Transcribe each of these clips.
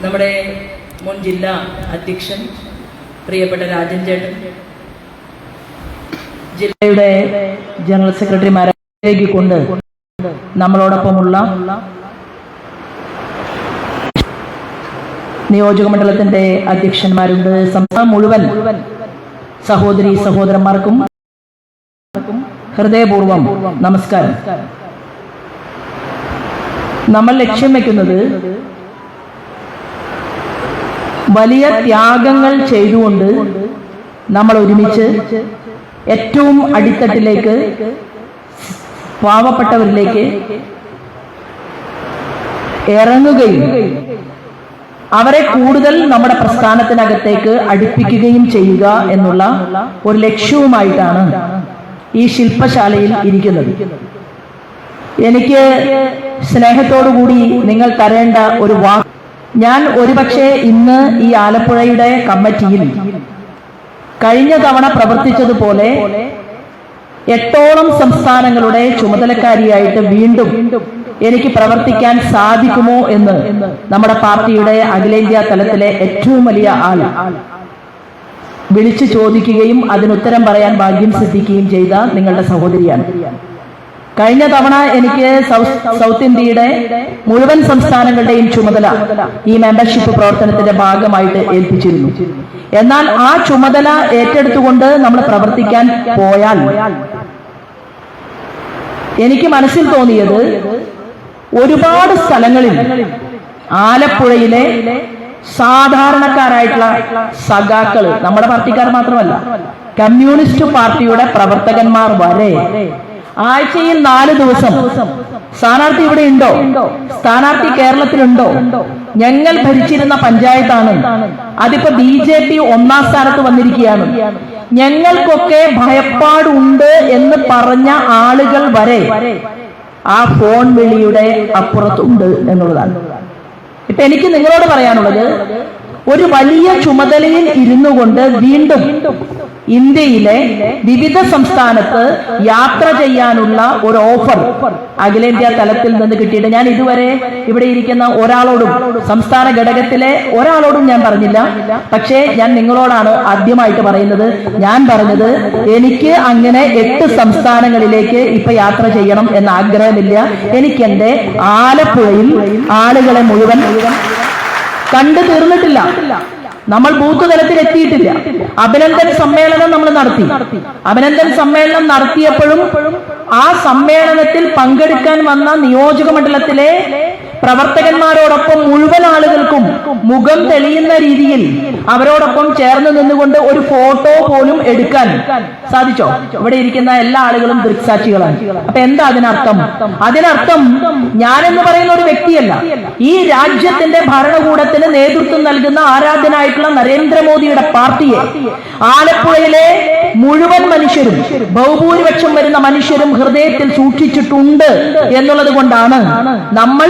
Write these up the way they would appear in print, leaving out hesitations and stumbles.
നമ്മുടെ മുൻ ജില്ലാ അധ്യക്ഷൻ പ്രിയപ്പെട്ട രാജൻ ചേട്ടൻ, ജില്ലയുടെ ജനറൽ സെക്രട്ടറിമാരെ കൊണ്ട് നമ്മളോടൊപ്പമുള്ള നിയോജക മണ്ഡലത്തിന്റെ അധ്യക്ഷന്മാരുണ്ട്. സംസ്ഥാന മുഴുവൻ സഹോദരി സഹോദരന്മാർക്കും ഹൃദയപൂർവ്വം നമസ്കാരം. നമ്മൾ ലക്ഷ്യം വെക്കുന്നത് വലിയ ത്യാഗങ്ങൾ ചെയ്തുകൊണ്ട് നമ്മൾ ഒരുമിച്ച് ഏറ്റവും അടിത്തട്ടിലേക്ക്, പാവപ്പെട്ടവരിലേക്ക് ഇറങ്ങുകയും അവരെ കൂടുതൽ നമ്മുടെ പ്രസ്ഥാനത്തിനകത്തേക്ക് അടുപ്പിക്കുകയും ചെയ്യുക എന്നുള്ള ഒരു ലക്ഷ്യവുമായിട്ടാണ് ഈ ശില്പശാലയിൽ ഇരിക്കുന്നത്. എനിക്ക് സ്നേഹത്തോടുകൂടി നിങ്ങൾ തരേണ്ട ഒരു വാക്ക്, ഞാൻ ഒരുപക്ഷെ ഇന്ന് ഈ ആലപ്പുഴയുടെ കമ്മിറ്റിയിൽ കഴിഞ്ഞ തവണ പ്രവർത്തിച്ചതുപോലെ 8ഓളം സംസ്ഥാനങ്ങളുടെ ചുമതലക്കാരിയായിട്ട് വീണ്ടും എനിക്ക് പ്രവർത്തിക്കാൻ സാധിക്കുമോ എന്ന് നമ്മുടെ പാർട്ടിയുടെ അഖിലേന്ത്യാ തലത്തിലെ ഏറ്റവും വലിയ ആൾ വിളിച്ചു ചോദിക്കുകയും അതിനുത്തരം പറയാൻ ഭാഗ്യം സിദ്ധിക്കുകയും ചെയ്ത നിങ്ങളുടെ സഹോദരിയാണ്. കഴിഞ്ഞ തവണ എനിക്ക് സൗത്ത് ഇന്ത്യയുടെ മുഴുവൻ സംസ്ഥാനങ്ങളുടെയും ചുമതല ഈ മെമ്പർഷിപ്പ് പ്രവർത്തനത്തിന്റെ ഭാഗമായിട്ട് ഏൽപ്പിച്ചിരുന്നു. എന്നാൽ ആ ചുമതല ഏറ്റെടുത്തുകൊണ്ട് നമ്മൾ പ്രവർത്തിക്കാൻ പോയാൽ എനിക്ക് മനസ്സിൽ തോന്നിയത്, ഒരുപാട് സ്ഥലങ്ങളിൽ ആലപ്പുഴയിലെ സാധാരണക്കാരായിട്ടുള്ള സഖാക്കള്, നമ്മുടെ പാർട്ടിക്കാർ മാത്രമല്ല, കമ്മ്യൂണിസ്റ്റ് പാർട്ടിയുടെ പ്രവർത്തകന്മാർ വരെ ആഴ്ചയിൽ 4 ദിവസം സ്ഥാനാർത്ഥി ഇവിടെ ഉണ്ടോ, സ്ഥാനാർത്ഥി കേരളത്തിലുണ്ടോ, ഞങ്ങൾ ഭരിച്ചിരുന്ന പഞ്ചായത്താണ്, അതിപ്പോ BJP 1ാം സ്ഥാനത്ത് വന്നിരിക്കുകയാണ്, ഞങ്ങൾക്കൊക്കെ ഭയപ്പാടുണ്ട് എന്ന് പറഞ്ഞ ആളുകൾ വരെ ആ ഫോൺ വിളിയുടെ അപ്പുറത്തുണ്ട് എന്നുള്ളതാണ്. ഇപ്പൊ എനിക്ക് നിങ്ങളോട് പറയാനുള്ളത്, ഒരു വലിയ ചുമതലയിൽ ഇരുന്നു കൊണ്ട് വീണ്ടും ഇന്ത്യയിലെ വിവിധ സംസ്ഥാനത്ത് യാത്ര ചെയ്യാനുള്ള ഒരു ഓഫർ അഖിലേന്ത്യാ തലത്തിൽ നിന്ന് കിട്ടിയിട്ട് ഞാൻ ഇതുവരെ ഇവിടെ ഇരിക്കുന്ന ഒരാളോടും, സംസ്ഥാന ഘടകത്തിലെ ഒരാളോടും ഞാൻ പറഞ്ഞില്ല. പക്ഷേ ഞാൻ നിങ്ങളോടാണ് ആദ്യമായിട്ട് പറയുന്നത്. ഞാൻ പറഞ്ഞത്, എനിക്ക് അങ്ങനെ 8 സംസ്ഥാനങ്ങളിലേക്ക് ഇപ്പൊ യാത്ര ചെയ്യണം എന്ന ആഗ്രഹമില്ല. എനിക്ക് എന്റെ ആലപ്പുഴയിൽ ആളുകളെ മുഴുവൻ കണ്ടു തീർന്നിട്ടില്ല. നമ്മൾ ബൂത്ത് തലത്തിൽ എത്തിയിട്ടില്ല. അഭിനന്ദൻ സമ്മേളനം നമ്മൾ നടത്തി. അഭിനന്ദൻ സമ്മേളനം നടത്തിയപ്പോഴും ആ സമ്മേളനത്തിൽ പങ്കെടുക്കാൻ വന്ന നിയോജക മണ്ഡലത്തിലെ പ്രവർത്തകന്മാരോടൊപ്പം മുഴുവൻ ആളുകൾക്കും മുഖം തെളിയുന്ന രീതിയിൽ അവരോടൊപ്പം ചേർന്ന് നിന്നുകൊണ്ട് ഒരു ഫോട്ടോ പോലും എടുക്കാൻ സാധിച്ചോ? ഇവിടെ ഇരിക്കുന്ന എല്ലാ ആളുകളും ദൃക്സാക്ഷികളാണ്. അപ്പൊ എന്താ അതിനർത്ഥം? അതിനർത്ഥം ഞാനെന്ന് പറയുന്ന ഒരു വ്യക്തിയല്ല, ഈ രാജ്യത്തിന്റെ ഭരണകൂടത്തിന് നേതൃത്വം നൽകുന്ന ആരാധനായിട്ടുള്ള നരേന്ദ്രമോദിയുടെ പാർട്ടിയെ ആലപ്പുഴയിലെ മുഴുവൻ മനുഷ്യരും, ബഹുഭൂരിപക്ഷം വരുന്ന മനുഷ്യരും ഹൃദയത്തിൽ സൂക്ഷിച്ചിട്ടുണ്ട് എന്നുള്ളത് കൊണ്ടാണ് നമ്മൾ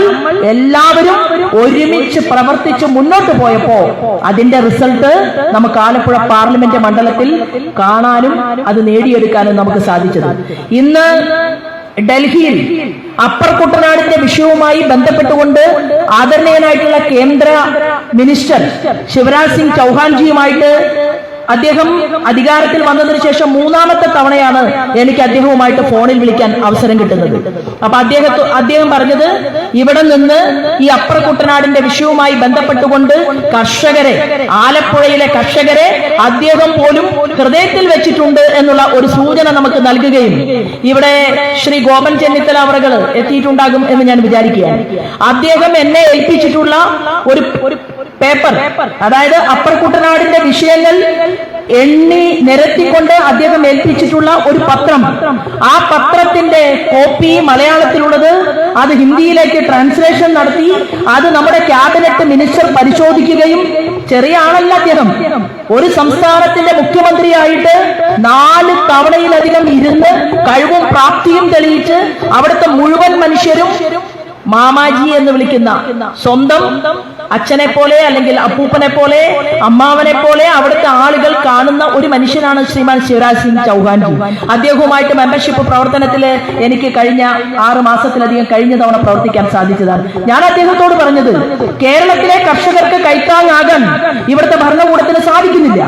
എല്ലാവരും ഒരുമിച്ച് പ്രവർത്തിച്ച് മുന്നോട്ട് പോയപ്പോ അതിന്റെ റിസൾട്ട് നമുക്ക് ആലപ്പുഴ പാർലമെന്റ് മണ്ഡലത്തിൽ കാണാനും അത് നേടിയെടുക്കാനും നമുക്ക് സാധിച്ചത്. ഇന്ന് ഡൽഹിയിൽ അപ്പർ കുട്ടനാടിന്റെ വിഷയവുമായി ബന്ധപ്പെട്ടുകൊണ്ട് ആദരണീയനായിട്ടുള്ള കേന്ദ്ര മിനിസ്റ്റർ ശിവരാജ് സിംഗ് ചൗഹാൻജിയുമായിട്ട് അദ്ദേഹം അധികാരത്തിൽ വന്നതിന് ശേഷം 3ാമത്തെ തവണയാണ് എനിക്ക് അദ്ദേഹവുമായിട്ട് ഫോണിൽ വിളിക്കാൻ അവസരം കിട്ടുന്നത്. അപ്പൊ അദ്ദേഹം പറഞ്ഞത്, ഇവിടെ നിന്ന് ഈ അപ്പർ കുട്ടനാടിന്റെ വിഷയവുമായി ബന്ധപ്പെട്ടുകൊണ്ട് കർഷകരെ, ആലപ്പുഴയിലെ കർഷകരെ അദ്ദേഹം പോലും ഹൃദയത്തിൽ വെച്ചിട്ടുണ്ട് എന്നുള്ള ഒരു സൂചന നമുക്ക് നൽകുകയും, ഇവിടെ ശ്രീ ഗോപൻ ചെന്നിത്തല അവറുകൾ എത്തിയിട്ടുണ്ടാകും എന്ന് ഞാൻ വിചാരിക്കുകയാണ്. അദ്ദേഹം എന്നെ ഏൽപ്പിച്ചിട്ടുള്ള ഒരു പേപ്പർ, അതായത് അപ്പർ കുട്ടനാടിന്റെ വിഷയങ്ങൾ എണ്ണി നിരത്തിക്കൊണ്ട് അദ്ദേഹം ഏൽപ്പിച്ചിട്ടുള്ള ഒരു പത്രം, ആ പത്രത്തിന്റെ കോപ്പി മലയാളത്തിലുള്ളത്, അത് ഹിന്ദിയിലേക്ക് ട്രാൻസ്ലേഷൻ നടത്തി അത് നമ്മുടെ ക്യാബിനറ്റ് മിനിസ്റ്റർ പരിശോധിക്കുകയും, ചെറിയ ആളല്ല അദ്ദേഹം, ഒരു സംസ്ഥാനത്തിന്റെ മുഖ്യമന്ത്രിയായിട്ട് 4 തവണയിലധികം ഇരുന്ന് കഴിവും പ്രാപ്തിയും തെളിയിച്ച് അവിടുത്തെ മുഴുവൻ മനുഷ്യരും മാമാജി എന്ന് വിളിക്കുന്ന സ്വന്തം അച്ഛനെ പോലെ അല്ലെങ്കിൽ അപ്പൂപ്പനെ പോലെ അമ്മാവനെ പോലെ അവിടുത്തെ ആളുകൾ കാണുന്ന ഒരു മനുഷ്യനാണ് ശ്രീമാൻ ശിവരാജ് സിംഗ് ചൗഹാൻജി. അദ്ദേഹവുമായിട്ട് മെമ്പർഷിപ്പ് പ്രവർത്തനത്തിൽ എനിക്ക് കഴിഞ്ഞ 6 മാസത്തിലധികം കഴിഞ്ഞ തവണ പ്രവർത്തിക്കാൻ സാധിച്ചതാണ്. ഞാൻ അദ്ദേഹത്തോട് പറഞ്ഞത്, കേരളത്തിലെ കർഷകർക്ക് കൈത്താങ്ങാകാൻ ഇവിടുത്തെ ഭരണകൂടത്തിന് സാധിക്കുന്നില്ല.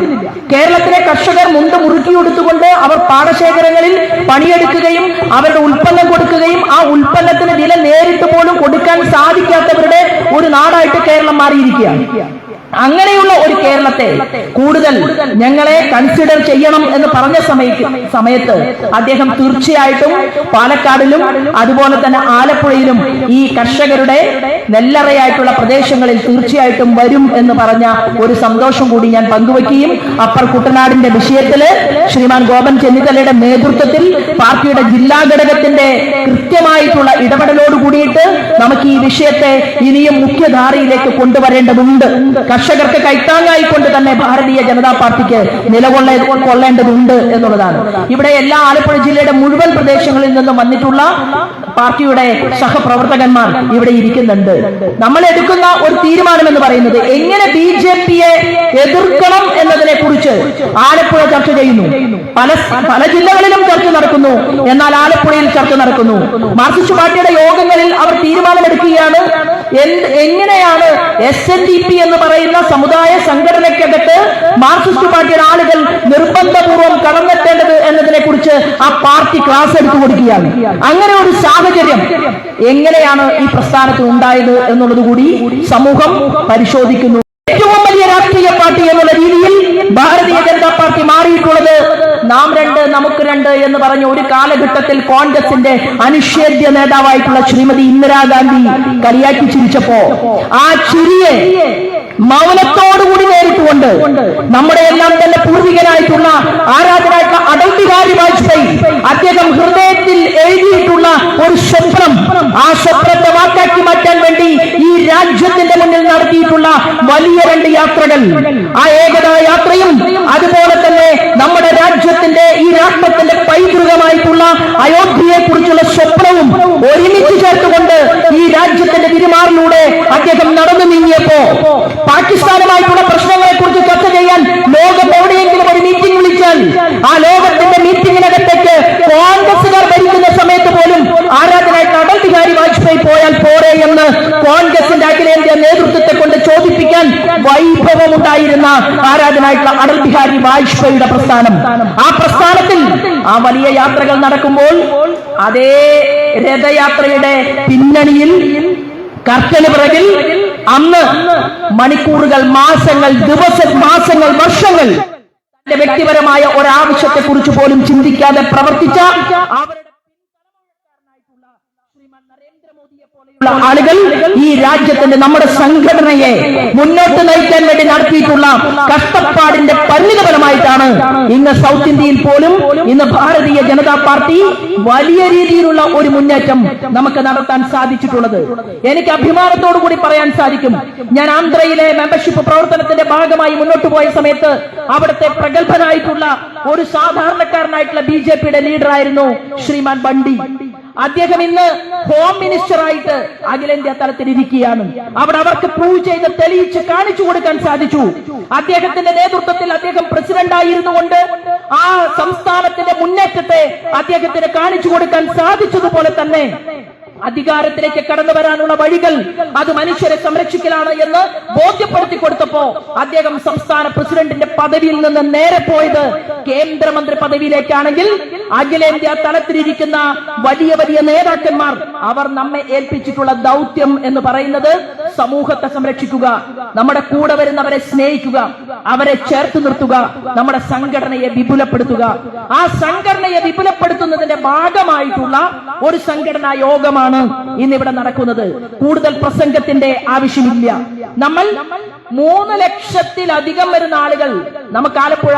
കേരളത്തിലെ കർഷകർ മുണ്ട് മുറുക്കിയെടുത്തുകൊണ്ട് അവർ പാടശേഖരങ്ങളിൽ പണിയെടുക്കുകയും അവരുടെ ഉൽപ്പന്നം കൊടുക്കുകയും ആ ഉൽപ്പന്നത്തിന് വില നേരിട്ട് പോലും കൊടുക്കാൻ സാധിക്കാത്തവരുടെ ഒരു നാടായിട്ട് കേരളം മാറിയിരിക്കുകയാണ്. അങ്ങനെയുള്ള ഒരു കേരളത്തെ കൂടുതൽ ഞങ്ങളെ കൺസിഡർ ചെയ്യണം എന്ന് പറഞ്ഞ സമയത്ത് അദ്ദേഹം തീർച്ചയായിട്ടും പാലക്കാടിലും അതുപോലെ തന്നെ ആലപ്പുഴയിലും ഈ കർഷകരുടെ നെല്ലറയായിട്ടുള്ള പ്രദേശങ്ങളിൽ തീർച്ചയായിട്ടും വരും എന്ന് പറഞ്ഞ ഒരു സന്തോഷം കൂടി ഞാൻ പങ്കുവയ്ക്കുകയും അപ്പർ കുട്ടനാടിന്റെ വിഷയത്തില് ശ്രീമാൻ ഗോപൻ ചെന്നിത്തലയുടെ നേതൃത്വത്തിൽ പാർട്ടിയുടെ ജില്ലാ ഘടകത്തിന്റെ കൃത്യമായിട്ടുള്ള ഇടപെടലോട് കൂടിയിട്ട് നമുക്ക് ഈ വിഷയത്തെ ഇനിയും മുഖ്യധാരയിലേക്ക് കൊണ്ടുവരേണ്ടതുണ്ട്. കർഷകർക്ക് കൈത്താങ്ങായിക്കൊണ്ട് തന്നെ ഭാരതീയ ജനതാ പാർട്ടിക്ക് നിലകൊള്ളേണ്ടതുണ്ട് എന്നുള്ളതാണ്. ഇവിടെ എല്ലാ ആലപ്പുഴ ജില്ലയുടെ മുഴുവൻ പ്രദേശങ്ങളിൽ നിന്നും വന്നിട്ടുള്ള പാർട്ടിയുടെ സഹപ്രവർത്തകന്മാർ ഇവിടെ ഇരിക്കുന്നുണ്ട്. നമ്മൾ എടുക്കുന്ന ഒരു തീരുമാനം എന്ന് പറയുന്നത് എങ്ങനെ BJPയെ എതിർക്കണം എന്നതിനെ കുറിച്ച് ആലപ്പുഴ ചർച്ച ചെയ്യുന്നു. പല ജില്ലകളിലും ചർച്ച നടക്കുന്നു, എന്നാൽ ആലപ്പുഴയിൽ ചർച്ച നടക്കുന്നു. മാർക്സിസ്റ്റ് പാർട്ടിയുടെ യോഗങ്ങളിൽ അവർ തീരുമാനമെടുക്കുകയാണ് എങ്ങനെയാണ് SNDP എന്ന് പറയുന്ന സമുദായ സംഘടനയ്ക്കകത്ത് മാർക്സിസ്റ്റ് പാർട്ടിയുടെ ആളുകൾ നിർബന്ധപൂർവ്വം കടന്നെത്തേണ്ടത് എന്നതിനെ കുറിച്ച് ആ പാർട്ടി ക്ലാസ് എടുത്തു കൊടുക്കുകയാണ്. അങ്ങനെ ഒരു സാഹചര്യം എങ്ങനെയാണ് ഈ പ്രസ്ഥാനത്തിൽ ഉണ്ടായത് എന്നുള്ളത് കൂടി സമൂഹം പരിശോധിക്കുന്നു. ഏറ്റവും വലിയ രാഷ്ട്രീയ പാർട്ടി എന്നുള്ള രീതിയിൽ ഭാരതീയ ജനതാ പാർട്ടി മാറിയിട്ടുള്ളത് നാം രണ്ട് നമുക്ക് രണ്ട് എന്ന് പറഞ്ഞ ഒരു കാലഘട്ടത്തിൽ കോൺഗ്രസിന്റെ അനിഷേധ്യ നേതാവായിട്ടുള്ള ശ്രീമതി ഇന്ദിരാഗാന്ധി കളിയാക്കി ചിരിച്ചപ്പോ ആ ചിരിയെ മൗനത്തോടുകൂടി നേരിട്ടുകൊണ്ട് നമ്മുടെ എല്ലാം തന്നെ പൂർവികനായിട്ടുള്ള ആരാധനായിട്ടുള്ള അടൽ ബിഹാരി വാജ്പേയി അദ്ദേഹം ഹൃദയത്തിൽ എഴുതിയിട്ടുള്ള ഒരു സ്വപ്നം, ആ സ്വപ്നത്തെ വാക്കാക്കി മാറ്റാൻ വേണ്ടി ഈ രാജ്യത്തിന്റെ മുന്നിൽ നടത്തിയിട്ടുള്ള വലിയ 2 യാത്രകൾ, ആ ഏകതാ യാത്രയും അതുപോലെ തന്നെ നമ്മുടെ രാജ്യത്തിന്റെ ഈ രാഷ്ട്രത്തിന്റെ പൈതൃകമായിട്ടുള്ള അയോധ്യയെ കുറിച്ചുള്ള സ്വപ്നവും ഒരുമിച്ച് ചേർത്തുകൊണ്ട് ഈ രാജ്യത്തിന്റെ തിരുമാറിലൂടെ അദ്ദേഹം നടന്നു നീങ്ങിയപ്പോ പാകിസ്ഥാനുമായിട്ടുള്ള പ്രശ്നങ്ങളെ കുറിച്ച് ചർച്ച ചെയ്യാൻ ലോകം എവിടെയെങ്കിലും ഒരു മീറ്റിംഗ് വിളിച്ചാൽ ആ ലോകത്തിന്റെ മീറ്റിംഗിനകത്തേക്ക് കോൺഗ്രസുകാർ ഭരിക്കുന്ന സമയത്ത് പോലും ആരാധനായിട്ട് അടൽ ബിഹാരി വാജ്പേയി പോയാൽ പോരെ എന്ന് കോൺഗ്രസിന്റെ അഖിലേന്ത്യാ നേതൃത്വത്തെ കൊണ്ട് ചോദിപ്പിക്കാൻ വൈഭവമുണ്ടായിരുന്ന ആരാധനായിട്ടുള്ള അടൽ ബിഹാരി വാജ്പേയിയുടെ പ്രസ്ഥാനം, ആ പ്രസ്ഥാനത്തിൽ ആ വലിയ യാത്രകൾ നടക്കുമ്പോൾ അതേ രഥയാത്രയുടെ പിന്നണിയിൽ കർട്ടന് പിറകിൽ അന്ന് മണിക്കൂറുകൾ, മാസങ്ങൾ, മാസങ്ങൾ, വർഷങ്ങൾ തന്റെ വ്യക്തിപരമായ ഒരാവശ്യത്തെ കുറിച്ച് പോലും ചിന്തിക്കാതെ പ്രവർത്തിച്ച അവരുടെ ആളുകൾ ഈ രാജ്യത്തിന്റെ നമ്മുടെ സംഘടനയെ മുന്നോട്ട് നയിക്കാൻ വേണ്ടി നടത്തിയിട്ടുള്ള കഷ്ടപ്പാടിന്റെ പരിണിതഫലമായിട്ടാണ് ഇന്ന് സൗത്ത് ഇന്ത്യയിൽ പോലും ഇന്ന് ഭാരതീയ ജനതാ പാർട്ടി വലിയ രീതിയിലുള്ള ഒരു മുന്നേറ്റം നമുക്ക് നടത്താൻ സാധിച്ചിട്ടുള്ളത്. എനിക്ക് അഭിമാനത്തോടു കൂടി പറയാൻ സാധിക്കും, ഞാൻ ആന്ധ്രയിലെ മെമ്പർഷിപ്പ് പ്രവർത്തനത്തിന്റെ ഭാഗമായി മുന്നോട്ട് പോയ സമയത്ത് അവിടുത്തെ പ്രഗത്ഭനായിട്ടുള്ള ഒരു സാധാരണക്കാരനായിട്ടുള്ള BJPയുടെ ലീഡറായിരുന്നു ശ്രീമാൻ ബണ്ടി. അദ്ദേഹം ഇന്ന് ഹോം മിനിസ്റ്ററായിട്ട് അഖിലേന്ത്യാ തലത്തിൽ ഇരിക്കുകയാണ്. അവിടെ അവർക്ക് പ്രൂവ് ചെയ്ത് തെളിയിച്ച് കാണിച്ചു കൊടുക്കാൻ സാധിച്ചു. അദ്ദേഹത്തിന്റെ നേതൃത്വത്തിൽ അദ്ദേഹം പ്രസിഡന്റ് ആയിരുന്നുകൊണ്ട് ആ സംസ്ഥാനത്തിന്റെ മുന്നേറ്റത്തെ അദ്ദേഹത്തിന് കാണിച്ചു കൊടുക്കാൻ സാധിച്ചതുപോലെ തന്നെ അധികാരത്തിലേക്ക് കടന്നു വരാനുള്ള വഴികൾ അത് മനുഷ്യരെ സംരക്ഷിക്കലാണ് എന്ന് ബോധ്യപ്പെടുത്തി കൊടുത്തപ്പോ അദ്ദേഹം സംസ്ഥാന പ്രസിഡന്റിന്റെ പദവിയിൽ നിന്ന് നേരെ പോയത് കേന്ദ്രമന്ത്രി പദവിയിലേക്കാണെങ്കിൽ അഖിലേന്ത്യാ തലത്തിലിരിക്കുന്ന വലിയ വലിയ നേതാക്കന്മാർ അവർ നമ്മെ ഏൽപ്പിച്ചിട്ടുള്ള ദൗത്യം എന്ന് പറയുന്നത് സമൂഹത്തെ സംരക്ഷിക്കുക, നമ്മുടെ കൂടെ വരുന്നവരെ സ്നേഹിക്കുക, അവരെ ചേർത്ത് നിർത്തുക, നമ്മുടെ സംഘടനയെ വിപുലപ്പെടുത്തുക. ആ സംഘടനയെ വിപുലപ്പെടുത്തുന്നതിന്റെ ഭാഗമായിട്ടുള്ള ഒരു സംഘടനാ യോഗമാണ് ഇന്നിവിടെ നടക്കുന്നത്. കൂടുതൽ പ്രസംഗത്തിന്റെ ആവശ്യമില്ല. നമ്മൾ 3 ലക്ഷത്തിലധികം വരുന്ന ആളുകൾ നമുക്ക് ആലപ്പുഴ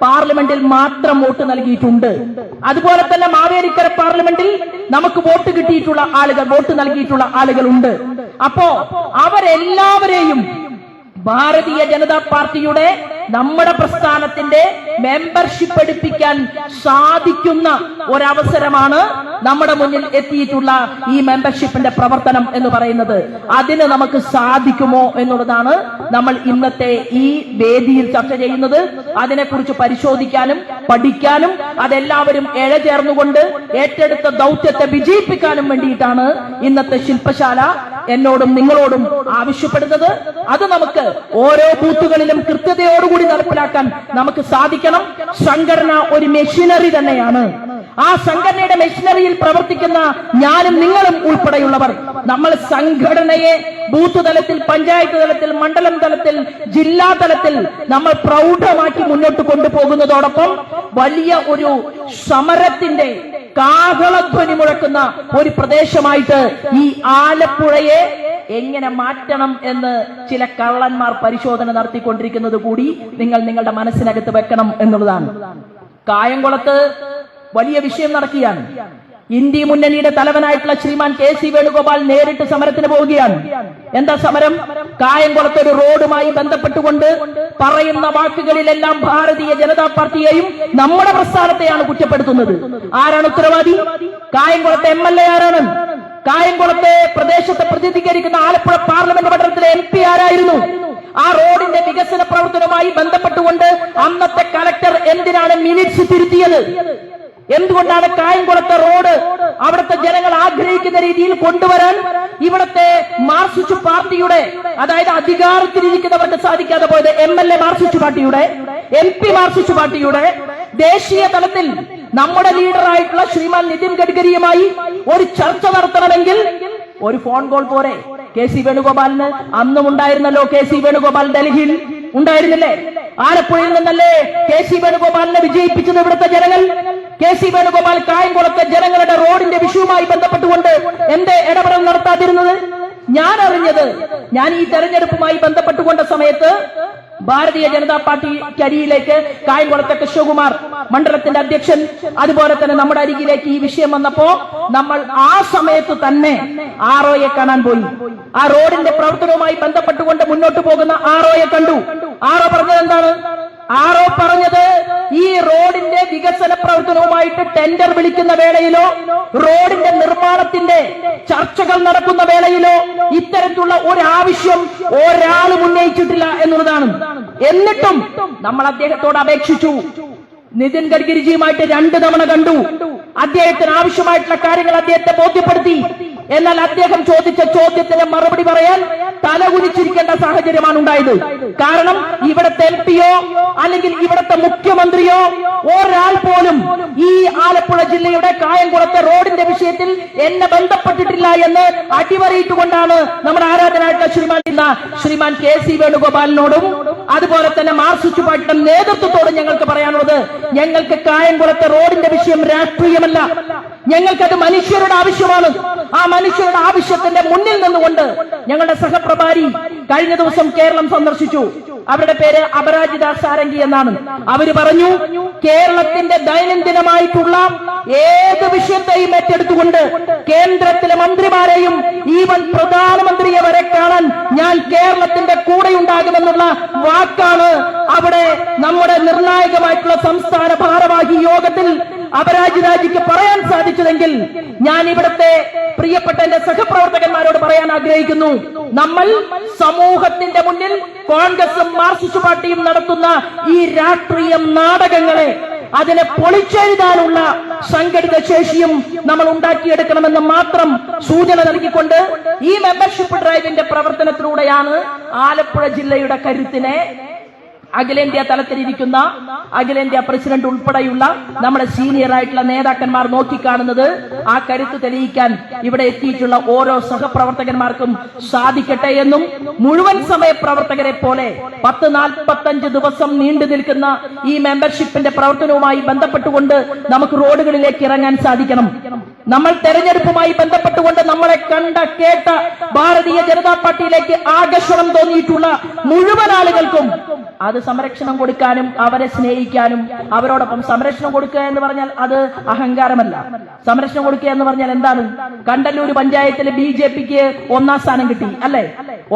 പാർലമെന്റിൽ മാത്രം വോട്ട് നൽകിയിട്ടുണ്ട്. അതുപോലെ തന്നെ മാവേലിക്കര പാർലമെന്റിൽ നമുക്ക് വോട്ട് കിട്ടിയിട്ടുള്ള ആളുകൾ, വോട്ട് നൽകിയിട്ടുള്ള ആളുകളുണ്ട്. അപ്പോ അവരെല്ലാവരെയും ഭാരതീയ ജനതാ പാർട്ടിയുടെ നമ്മുടെ പ്രസ്ഥാനത്തിന്റെ മെമ്പർഷിപ്പ് എടുപ്പിക്കാൻ സാധിക്കുന്ന ഒരവസരമാണ് നമ്മുടെ മുന്നിൽ എത്തിയിട്ടുള്ള ഈ മെമ്പർഷിപ്പിന്റെ പ്രവർത്തനം എന്ന് പറയുന്നത്. അതിന് നമുക്ക് സാധിക്കുമോ എന്നുള്ളതാണ് നമ്മൾ ഇന്നത്തെ ഈ വേദിയിൽ ചർച്ച ചെയ്യുന്നത്. അതിനെക്കുറിച്ച് പരിശോധിക്കാനും പഠിക്കാനും അതെല്ലാവരും ഇഴചേർന്നുകൊണ്ട് ഏറ്റെടുത്ത ദൗത്യത്തെ വിജയിപ്പിക്കാനും വേണ്ടിയിട്ടാണ് ഇന്നത്തെ ശില്പശാല എന്നോടും നിങ്ങളോടും ആവശ്യപ്പെടുന്നത്. അത് നമുക്ക് ഓരോ ബൂത്തുകളിലും കൃത്യതയോടുകൂടി നടപ്പിലാക്കാൻ നമുക്ക് സാധിക്കണം. സംഘടന ഒരു മെഷീനറി തന്നെയാണ്. ആ സംഘടനയുടെ മെഷീനറിയിൽ പ്രവർത്തിക്കുന്ന ഞാനും നിങ്ങളും ഉൾപ്പെടെയുള്ളവർ നമ്മൾ സംഘടനയെ ബൂത്ത് തലത്തിൽ, പഞ്ചായത്ത് തലത്തിൽ, മണ്ഡലം തലത്തിൽ, ജില്ലാ തലത്തിൽ നമ്മൾ പ്രൗഢമാക്കി മുന്നോട്ട് കൊണ്ടുപോകുന്നതോടൊപ്പം വലിയ ഒരു സമരത്തിന്റെ കാഹളധ്വനി മുഴക്കുന്ന ഒരു പ്രദേശമായിട്ട് ഈ ആലപ്പുഴയെ എങ്ങനെ മാറ്റണം എന്ന് ചില കള്ളന്മാർ പരിശോധന നടത്തിക്കൊണ്ടിരിക്കുന്നത് കൂടി നിങ്ങൾ നിങ്ങളുടെ മനസ്സിനകത്ത് വെക്കണം എന്നുള്ളതാണ്. കായംകുളത്ത് വലിയ വിഷയം നടക്കുകയാണ്. ഇന്ത്യ മുന്നണിയുടെ തലവനായിട്ടുള്ള ശ്രീമാൻ കെ.സി. വേണുഗോപാൽ നേരിട്ട് സമരത്തിന് പോവുകയാണ്. എന്താ സമരം? കായംകുളത്ത് ഒരു റോഡുമായി ബന്ധപ്പെട്ടുകൊണ്ട് പറയുന്ന വാക്കുകളിലെല്ലാം ഭാരതീയ ജനതാ പാർട്ടിയെയും നമ്മുടെ പ്രസ്ഥാനത്തെയാണ് കുറ്റപ്പെടുത്തുന്നത്. ആരാണ് ഉത്തരവാദി? കായംകുളത്തെ MLA ആരാണ്? കായംകുളത്തെ പ്രദേശത്തെ പ്രതിനിധീകരിക്കുന്ന ആലപ്പുഴ പാർലമെന്റ് മണ്ഡലത്തിലെ MP ആരായിരുന്നു? ആ റോഡിന്റെ വികസന പ്രവർത്തനവുമായി ബന്ധപ്പെട്ടുകൊണ്ട് അന്നത്തെ കലക്ടർ എന്തിനാണ് മിനിറ്റ്സ് തിരുത്തിയത്? എന്തുകൊണ്ടാണ് കായംകുളത്തെ റോഡ് അവിടുത്തെ ജനങ്ങൾ ആഗ്രഹിക്കുന്ന രീതിയിൽ കൊണ്ടുവരാൻ ഇവിടുത്തെ മാർക്സിസ്റ്റ് പാർട്ടിയുടെ, അതായത് അധികാരത്തിലിരിക്കുന്നവർക്ക് സാധിക്കാതെ പോയത്? MLA മാർക്സിസ്റ്റ് പാർട്ടിയുടെ, MP മാർക്സിസ്റ്റ് പാർട്ടിയുടെ. ദേശീയ തലത്തിൽ നമ്മുടെ ലീഡറായിട്ടുള്ള ശ്രീമാൻ നിതിൻ ഗഡ്കരിയുമായി ഒരു ചർച്ച നടത്തണമെങ്കിൽ ഒരു ഫോൺ കോൾ പോരെ? കെ.സി. വേണുഗോപാലിന് അന്നും ഉണ്ടായിരുന്നല്ലോ. കെ.സി. വേണുഗോപാൽ ഡൽഹിയിൽ ഉണ്ടായിരുന്നില്ലേ? ആലപ്പുഴയിൽ നിന്നല്ലേ കെ.സി. വേണുഗോപാലിനെ വിജയിപ്പിച്ചത് ഇവിടുത്തെ ജനങ്ങൾ? കെ.സി. വേണുഗോപാൽ കായംകുളത്തെ ജനങ്ങളുടെ റോഡിന്റെ വിഷയവുമായി ബന്ധപ്പെട്ടുകൊണ്ട് എന്തേ ഇടപെടൽ നടത്താതിരുന്നത്? ഞാൻ അറിഞ്ഞത്, ഞാൻ ഈ തെരഞ്ഞെടുപ്പുമായി ബന്ധപ്പെട്ടുകൊണ്ട സമയത്ത് ഭാരതീയ ജനതാ പാർട്ടിക്കരിയിലേക്ക് കായംകുളത്തെ കൃഷ്ണകുമാർ മണ്ഡലത്തിന്റെ അധ്യക്ഷൻ, അതുപോലെ തന്നെ നമ്മുടെ അരികിലേക്ക് ഈ വിഷയം വന്നപ്പോ നമ്മൾ ആ സമയത്ത് തന്നെ ROയെ കാണാൻ പോയി. ആ റോഡിന്റെ പ്രവർത്തനവുമായി ബന്ധപ്പെട്ടുകൊണ്ട് മുന്നോട്ട് പോകുന്ന ROയെ കണ്ടു. RO പറഞ്ഞത് എന്താണ്? RO പറഞ്ഞത് ഈ റോഡിന്റെ വികസന പ്രവർത്തനവുമായിട്ട് ടെൻഡർ വിളിക്കുന്ന വേളയിലോ റോഡിന്റെ നിർമ്മാണത്തിന്റെ ചർച്ചകൾ നടക്കുന്ന വേളയിലോ ഇത്തരത്തിലുള്ള ഒരാവശ്യം ഒരാളും ഉന്നയിച്ചിട്ടില്ല എന്നുള്ളതാണ്. എന്നിട്ടും നമ്മൾ അദ്ദേഹത്തോട് അപേക്ഷിച്ചു. നിതിൻ ഗഡ്കരിജിയുമായിട്ട് 2 തവണ കണ്ടു. അദ്ദേഹത്തിന് ആവശ്യമായിട്ടുള്ള കാര്യങ്ങൾ അദ്ദേഹത്തെ ബോധ്യപ്പെടുത്തി. എന്നാൽ അദ്ദേഹം ചോദിച്ച ചോദ്യത്തിന് മറുപടി പറയാൻ തലകുനിച്ചിരിക്കേണ്ട സാഹചര്യമാണ് ഉണ്ടായത്. കാരണം ഇവിടുത്തെ MP-യോ അല്ലെങ്കിൽ ഇവിടുത്തെ മുഖ്യമന്ത്രിയോ ഒരാൾ പോലും ഈ ആലപ്പുഴ ജില്ലയുടെ കായംകുളത്തെ റോഡിന്റെ വിഷയത്തിൽ എന്നെ ബന്ധപ്പെട്ടിട്ടില്ല എന്ന് അടിവരയിട്ടുകൊണ്ടാണ് നമ്മുടെ ആരാധനായിട്ടുള്ള ശ്രീമാൻ കെ.സി. വേണുഗോപാലിനോടും അതുപോലെ തന്നെ മാർക്സിസ്റ്റ് പാർട്ടിയുടെ നേതൃത്വത്തോടും ഞങ്ങൾക്ക് പറയാനുള്ളത്, ഞങ്ങൾക്ക് കായംകുളത്തെ റോഡിന്റെ വിഷയം രാഷ്ട്രീയമല്ല. ഞങ്ങൾക്കത് മനുഷ്യരുടെ ആവശ്യമാണ്. ആ മനുഷ്യരുടെ ആവശ്യത്തിന്റെ മുന്നിൽ നിന്നുകൊണ്ട് ഞങ്ങളുടെ സഹപ്രഭാരി കഴിഞ്ഞ ദിവസം കേരളം സന്ദർശിച്ചു. അവരുടെ പേര് അപരാജിത സാരംഗി എന്നാണ്. അവര് പറഞ്ഞു, കേരളത്തിന്റെ ദൈനംദിനമായിട്ടുള്ള ഏത് വിഷയത്തെയും ഏറ്റെടുത്തുകൊണ്ട് കേന്ദ്രത്തിലെ മന്ത്രിമാരെയും ഈവൻ പ്രധാനമന്ത്രിയെ വരെ കാണാൻ ഞാൻ കേരളത്തിന്റെ കൂടെയുണ്ടാകുമെന്നുള്ള വാക്കാണ് അവിടെ നമ്മുടെ നിർണായകമായിട്ടുള്ള സംസ്ഥാന ഭാരവാഹി യോഗത്തിൽ അപരാജിതാജിക്ക് പറയാൻ സാധിച്ചതെങ്കിൽ ഞാൻ ഇവിടുത്തെ പ്രിയപ്പെട്ട എന്റെ സഹപ്രവർത്തകന്മാരോട് പറയാൻ ആഗ്രഹിക്കുന്നു, നമ്മൾ സമൂഹത്തിന്റെ മുന്നിൽ കോൺഗ്രസും മാർക്സിസ്റ്റ് പാർട്ടിയും നടത്തുന്ന ഈ രാഷ്ട്രീയ നാടകങ്ങളെ, അതിനെ പൊളിച്ചെഴുതാനുള്ള സംഘടിത ശേഷിയും നമ്മൾ ഉണ്ടാക്കിയെടുക്കണമെന്ന് മാത്രം സൂചന നൽകിക്കൊണ്ട് ഈ മെമ്പർഷിപ്പ് ഡ്രൈവിന്റെ പ്രവർത്തനത്തിലൂടെയാണ് ആലപ്പുഴ ജില്ലയുടെ കരുത്തിനെ അഖിലേന്ത്യാ തലത്തിലിരിക്കുന്ന അഖിലേന്ത്യാ പ്രസിഡന്റ് ഉൾപ്പെടെയുള്ള നമ്മുടെ സീനിയർ ആയിട്ടുള്ള നേതാക്കന്മാർ നോക്കിക്കാണുന്നത്. ആ കരുത്ത് തെളിയിക്കാൻ ഇവിടെ എത്തിയിട്ടുള്ള ഓരോ സഹപ്രവർത്തകന്മാർക്കും സാധിക്കട്ടെ എന്നും മുഴുവൻ സമയ പ്രവർത്തകരെ പോലെ 10-45 ദിവസം നീണ്ടു നിൽക്കുന്ന ഈ മെമ്പർഷിപ്പിന്റെ പ്രവർത്തനവുമായി ബന്ധപ്പെട്ടുകൊണ്ട് നമുക്ക് റോഡുകളിലേക്ക് ഇറങ്ങാൻ സാധിക്കണം. നമ്മൾ തെരഞ്ഞെടുപ്പുമായി ബന്ധപ്പെട്ടുകൊണ്ട് നമ്മളെ കണ്ട കേട്ട ഭാരതീയ ജനതാ പാർട്ടിയിലേക്ക് ആകർഷണം തോന്നിയിട്ടുള്ള മുഴുവൻ ആളുകൾക്കും അത് സംരക്ഷണം കൊടുക്കാനും അവരെ സ്നേഹിക്കാനും അവരോടൊപ്പം സംരക്ഷണം കൊടുക്കുക എന്ന് പറഞ്ഞാൽ അത് അഹങ്കാരമല്ല. സംരക്ഷണം കൊടുക്കുക എന്ന് പറഞ്ഞാൽ എന്താണ്? കണ്ടല്ലൂർ പഞ്ചായത്തിൽ BJPക്ക് 1ാം സ്ഥാനം കിട്ടി അല്ലെ?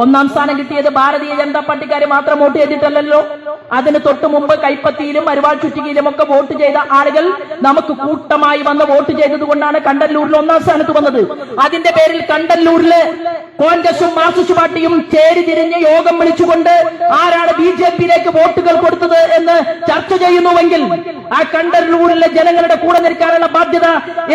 ഒന്നാം സ്ഥാനം കിട്ടിയത് ഭാരതീയ ജനതാ പാർട്ടിക്കാര് മാത്രം വോട്ട് ചെയ്തിട്ടല്ലോ. അതിന് തൊട്ടു മുമ്പ് കൈപ്പത്തിയിലും അരുവാൾ ചുറ്റികയിലും ഒക്കെ വോട്ട് ചെയ്ത ആളുകൾ നമുക്ക് കൂട്ടമായി വന്ന് വോട്ട് ചെയ്തത് കൊണ്ടാണ് കണ്ടല്ലൂരിൽ ഒന്നാം സ്ഥാനത്ത് വന്നത്. അതിന്റെ പേരിൽ കണ്ടല്ലൂരില് കോൺഗ്രസും മാർക്സിസ്റ്റ് പാർട്ടിയും ചേരിതിരിഞ്ഞ് യോഗം വിളിച്ചുകൊണ്ട് ആരാണ് BJPയിലേക്ക് വോട്ടുകൾ കൊടുത്തത് എന്ന് ചർച്ച ചെയ്യുന്നുവെങ്കിൽ ആ കണ്ടല്ലൂരിലെ ജനങ്ങളുടെ കൂടെ നിൽക്കാനുള്ള ബാധ്യത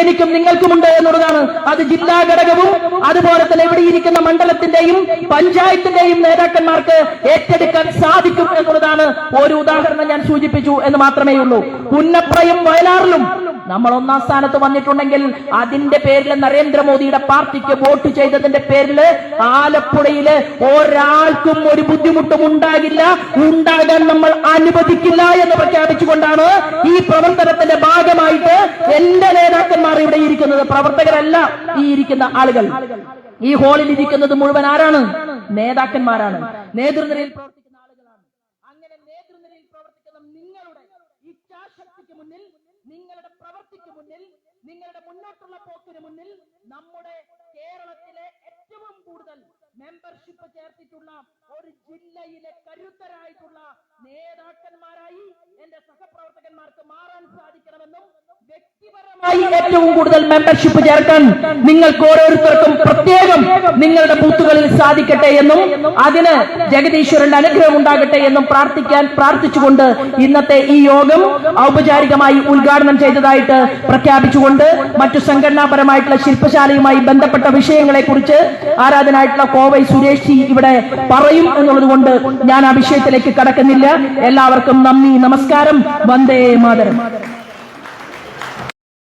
എനിക്കും നിങ്ങൾക്കുമുണ്ട് എന്നുള്ളതാണ്. അത് ജില്ലാ ഘടകവും അതുപോലെ തന്നെ ഇവിടെ ഇരിക്കുന്ന മണ്ഡലത്തിന്റെയും പഞ്ചായത്തിന്റെയും നേതാക്കന്മാർക്ക് ഏറ്റെടുക്കാൻ സാധിക്കും എന്നുള്ളതാണ്. ഒരു ഉദാഹരണം ഞാൻ സൂചിപ്പിച്ചു എന്ന് മാത്രമേ ഉള്ളൂ. പുന്നപ്രയും വയലാറിലും നമ്മൾ ഒന്നാം സ്ഥാനത്ത് വന്നിട്ടുണ്ടെങ്കിൽ അതിന്റെ പേരിൽ നരേന്ദ്രമോദിയുടെ പാർട്ടിക്ക് വോട്ട് ചെയ്തതിന്റെ പേരിൽ ആലപ്പുഴയില് ഒരാൾക്കും ഒരു ബുദ്ധിമുട്ടും ഉണ്ടാകില്ല, ഉണ്ടാകാൻ നമ്മൾ അനുവദിക്കില്ല എന്ന് പ്രഖ്യാപിച്ചുകൊണ്ടാണ് ഈ പ്രവർത്തനത്തിന്റെ ഭാഗമായിട്ട് എന്റെ നേതാക്കന്മാർ ഇവിടെ ഇരിക്കുന്നത്. പ്രവർത്തകരല്ല ഈ ഇരിക്കുന്ന ആളുകൾ. ഈ ഹാളിൽ ഇരിക്കുന്നത് മുഴുവൻ ആരാണ്? നേതാക്കന്മാരാണ്, നേതൃനിരയിൽ പ്രവർത്തിക്കുന്ന ആളുകളാണ്. അങ്ങനെ നേതൃനിരയിൽ പ്രവർത്തിക്കുന്ന നിങ്ങളുടെ ഇച്ഛാശക്തിക്ക് മുന്നിൽ, നിങ്ങളുടെ പ്രവർത്തിക്ക് മുന്നിൽ, നിങ്ങളുടെ മുന്നോട്ടുള്ള പോക്കിന് മുന്നിൽ നമ്മുടെ കേരളത്തിലെ ഏറ്റവും കൂടുതൽ മെമ്പർഷിപ്പ് ചേർത്തിട്ടുള്ള ഒരു ജില്ലയിലെ കരുത്തരായിട്ടുള്ള നേതാക്കന്മാരായി എന്റെ സഹപ്രവർത്തകന്മാർക്ക് മാറാൻ സാധിക്കണമെന്നും വ്യക്തിപരമായി ഏറ്റവും കൂടുതൽ മെമ്പർഷിപ്പ് ചേർക്കാൻ നിങ്ങൾക്ക് ഓരോരുത്തർക്കും പ്രത്യേകം നിങ്ങളുടെ ബൂത്തുകളിൽ സാധിക്കട്ടെ എന്നും അതിന് ജഗദീശ്വരന്റെ അനുഗ്രഹം ഉണ്ടാകട്ടെ എന്നും പ്രാർത്ഥിച്ചുകൊണ്ട് ഇന്നത്തെ ഈ യോഗം ഔപചാരികമായി ഉദ്ഘാടനം ചെയ്തതായിട്ട് പ്രഖ്യാപിച്ചുകൊണ്ട് മറ്റു സംഘടനാപരമായിട്ടുള്ള ശില്പശാലയുമായി ബന്ധപ്പെട്ട വിഷയങ്ങളെ കുറിച്ച് ആരാധനായിട്ടുള്ള കോവൈ സുരേഷ് ഇവിടെ പറയും എന്നുള്ളത് കൊണ്ട് ഞാൻ ആ വിഷയത്തിലേക്ക് കടക്കുന്നില്ല. എല്ലാവർക്കും നന്ദി, നമസ്കാരം. വന്ദേ മാതരം.